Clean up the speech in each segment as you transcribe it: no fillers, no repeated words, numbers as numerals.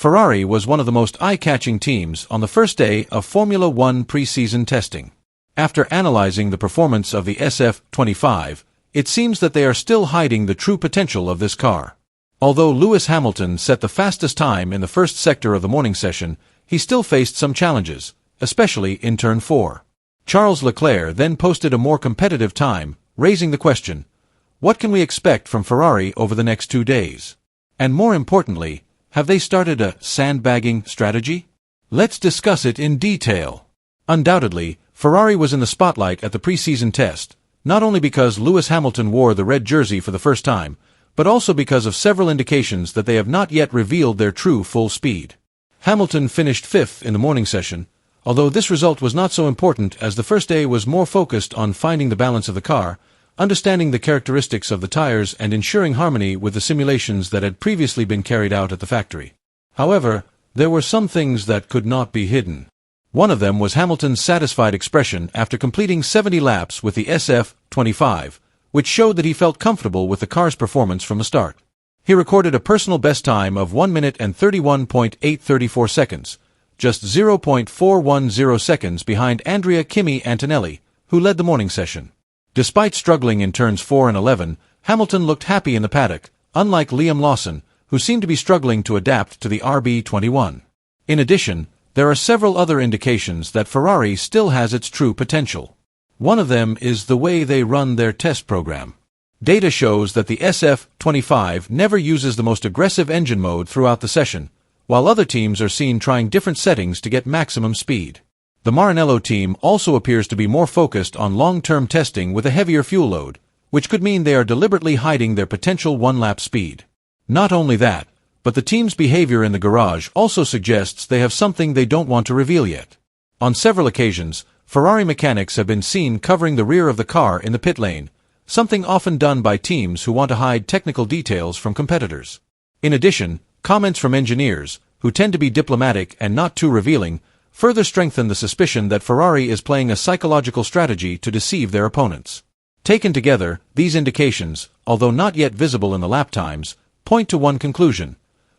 Ferrari was one of the most eye-catching teams on the first day of Formula One preseason testing. After analyzing the performance of the SF-25, it seems that they are still hiding the true potential of this car. Although Lewis Hamilton set the fastest time in the first sector of the morning session, he still faced some challenges, especially in Turn 4. Charles Leclerc then posted a more competitive time, raising the question, what can we expect from Ferrari over the next 2 days? And more importantly, have they started a sandbagging strategy? Let's discuss it in detail. Undoubtedly, Ferrari was in the spotlight at the preseason test, not only because Lewis Hamilton wore the red jersey for the first time, but also because of several indications that they have not yet revealed their true full speed. Hamilton finished 5th in the morning session, although this result was not so important as the first day was more focused on finding the balance of the car, understanding the characteristics of the tires and ensuring harmony with the simulations that had previously been carried out at the factory. However, there were some things that could not be hidden. One of them was Hamilton's satisfied expression after completing 70 laps with the SF-25, which showed that he felt comfortable with the car's performance from the start. He recorded a personal best time of 1 minute and 31.834 seconds, just 0.410 seconds behind Andrea Kimi Antonelli, who led the morning session. Despite struggling in turns 4 and 11, Hamilton looked happy in the paddock, unlike Liam Lawson, who seemed to be struggling to adapt to the RB21. In addition, there are several other indications that Ferrari still has its true potential. One of them is the way they run their test program. Data shows that the SF-25 never uses the most aggressive engine mode throughout the session, while other teams are seen trying different settings to get maximum speed. The Maranello team also appears to be more focused on long-term testing with a heavier fuel load, which could mean they are deliberately hiding their potential one-lap speed. Not only that, but the team's behavior in the garage also suggests they have something they don't want to reveal yet. On several occasions, Ferrari mechanics have been seen covering the rear of the car in the pit lane, something often done by teams who want to hide technical details from competitors. In addition, comments from engineers, who tend to be diplomatic and not too revealing, further strengthen the suspicion that Ferrari is playing a psychological strategy to deceive their opponents. Taken together, these indications, although not yet visible in the lap times, point to one conclusion.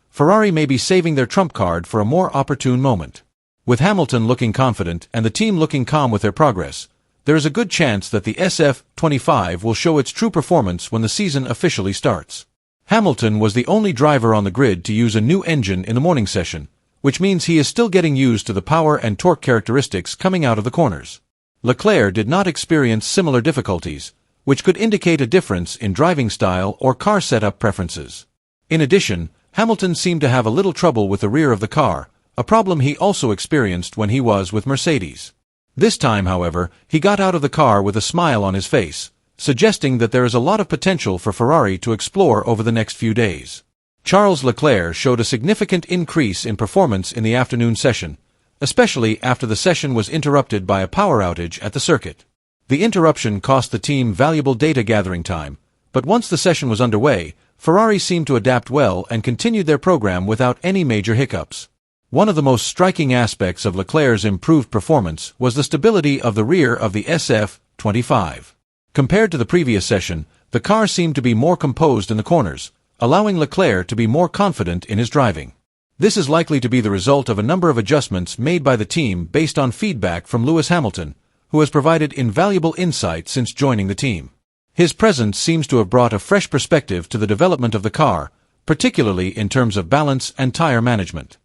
Ferrari may be saving their trump card for a more opportune moment. With Hamilton looking confident and the team looking calm with their progress, there is a good chance that the SF-25 will show its true performance when the season officially starts. Hamilton was the only driver on the grid to use a new engine in the morning session, which means he is still getting used to the power and torque characteristics coming out of the corners. Leclerc did not experience similar difficulties, which could indicate a difference in driving style or car setup preferences. In addition, Hamilton seemed to have a little trouble with the rear of the car, a problem he also experienced when he was with Mercedes. This time, however, he got out of the car with a smile on his face, suggesting that there is a lot of potential for Ferrari to explore over the next few days. Charles Leclerc showed a significant increase in performance in the afternoon session, especially after the session was interrupted by a power outage at the circuit. The interruption cost the team valuable data gathering time, but once the session was underway, Ferrari seemed to adapt well and continued their program without any major hiccups. One of the most striking aspects of Leclerc's improved performance was the stability of the rear of the SF-25. Compared to the previous session, the car seemed to be more composed in the corners, allowing Leclerc to be more confident in his driving. This is likely to be the result of a number of adjustments made by the team based on feedback from Lewis Hamilton, who has provided invaluable insight since joining the team. His presence seems to have brought a fresh perspective to the development of the car, particularly in terms of balance and tire management.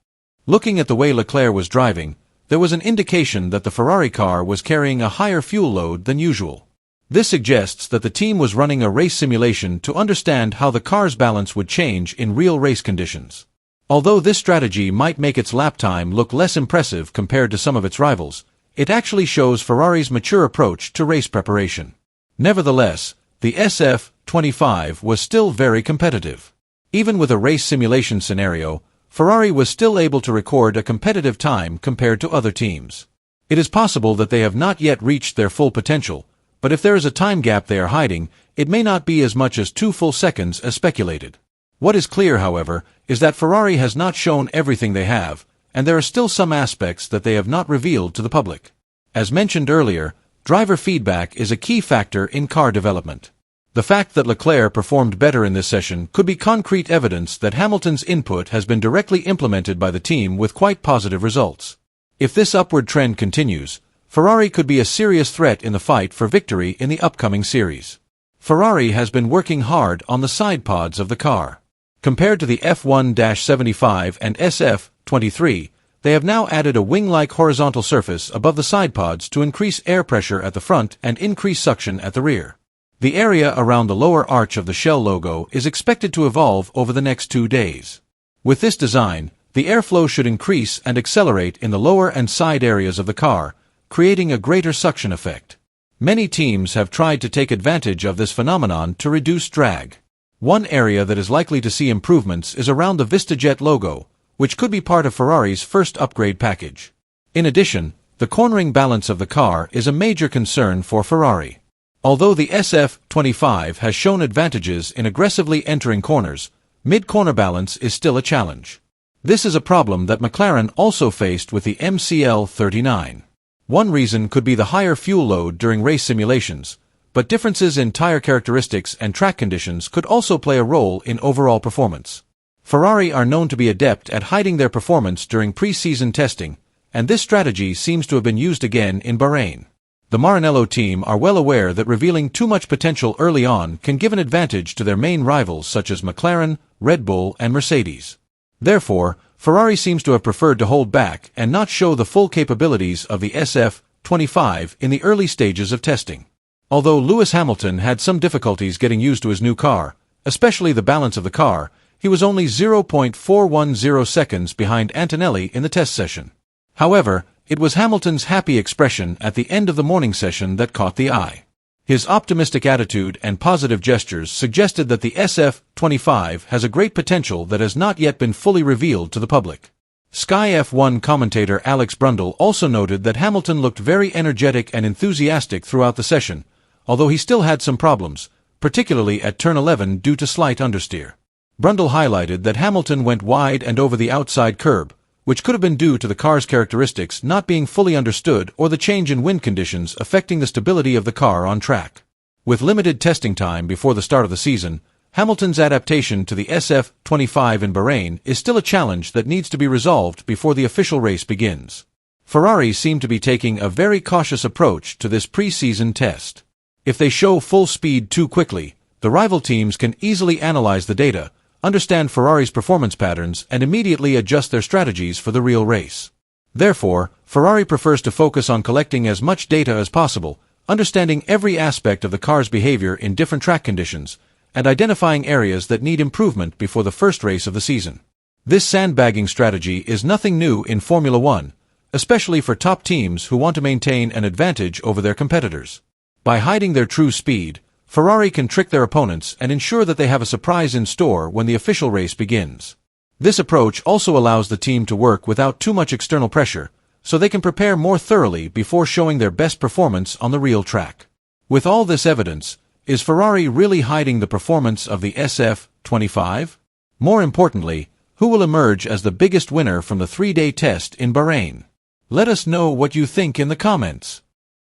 Looking at the way Leclerc was driving, there was an indication that the Ferrari car was carrying a higher fuel load than usual. This suggests that the team was running a race simulation to understand how the car's balance would change in real race conditions. Although this strategy might make its lap time look less impressive compared to some of its rivals, it actually shows Ferrari's mature approach to race preparation. Nevertheless, the SF-25 was still very competitive. Even with a race simulation scenario, Ferrari was still able to record a competitive time compared to other teams. It is possible that they have not yet reached their full potential, but if there is a time gap they are hiding, it may not be as much as 2 full seconds as speculated. What is clear, however, is that Ferrari has not shown everything they have, and there are still some aspects that they have not revealed to the public. As mentioned earlier, driver feedback is a key factor in car development. The fact that Leclerc performed better in this session could be concrete evidence that Hamilton's input has been directly implemented by the team with quite positive results. If this upward trend continues, Ferrari could be a serious threat in the fight for victory in the upcoming series. Ferrari has been working hard on the side pods of the car. Compared to the F1-75 and SF-23, they have now added a wing-like horizontal surface above the side pods to increase air pressure at the front and increase suction at the rear. The area around the lower arch of the shell logo is expected to evolve over the next 2 days. With this design, the airflow should increase and accelerate in the lower and side areas of the car, creating a greater suction effect. Many teams have tried to take advantage of this phenomenon to reduce drag. One area that is likely to see improvements is around the VistaJet logo, which could be part of Ferrari's first upgrade package. In addition, the cornering balance of the car is a major concern for Ferrari. Although the SF-25 has shown advantages in aggressively entering corners, mid-corner balance is still a challenge. This is a problem that McLaren also faced with the MCL-39. One reason could be the higher fuel load during race simulations, but differences in tire characteristics and track conditions could also play a role in overall performance. Ferrari are known to be adept at hiding their performance during pre-season testing, and this strategy seems to have been used again in Bahrain. The Maranello team are well aware that revealing too much potential early on can give an advantage to their main rivals such as McLaren, Red Bull, and Mercedes. Therefore, Ferrari seems to have preferred to hold back and not show the full capabilities of the SF-25 in the early stages of testing. Although Lewis Hamilton had some difficulties getting used to his new car, especially the balance of the car, he was only 0.410 seconds behind Antonelli in the test session. However, it was Hamilton's happy expression at the end of the morning session that caught the eye. His optimistic attitude and positive gestures suggested that the SF-25 has a great potential that has not yet been fully revealed to the public. Sky F1 commentator Alex Brundle also noted that Hamilton looked very energetic and enthusiastic throughout the session, although he still had some problems, particularly at turn 11 due to slight understeer. Brundle highlighted that Hamilton went wide and over the outside curb, which could have been due to the car's characteristics not being fully understood or the change in wind conditions affecting the stability of the car on track. With limited testing time before the start of the season, Hamilton's adaptation to the SF-25 in Bahrain is still a challenge that needs to be resolved before the official race begins. Ferrari seem to be taking a very cautious approach to this pre-season test. If they show full speed too quickly, the rival teams can easily analyze the data, understand Ferrari's performance patterns, and immediately adjust their strategies for the real race. Therefore, Ferrari prefers to focus on collecting as much data as possible, understanding every aspect of the car's behavior in different track conditions, and identifying areas that need improvement before the first race of the season. This sandbagging strategy is nothing new in Formula One, especially for top teams who want to maintain an advantage over their competitors. By hiding their true speed, Ferrari can trick their opponents and ensure that they have a surprise in store when the official race begins. This approach also allows the team to work without too much external pressure, so they can prepare more thoroughly before showing their best performance on the real track. With all this evidence, is Ferrari really hiding the performance of the SF-25? More importantly, who will emerge as the biggest winner from the 3-day test in Bahrain? Let us know what you think in the comments.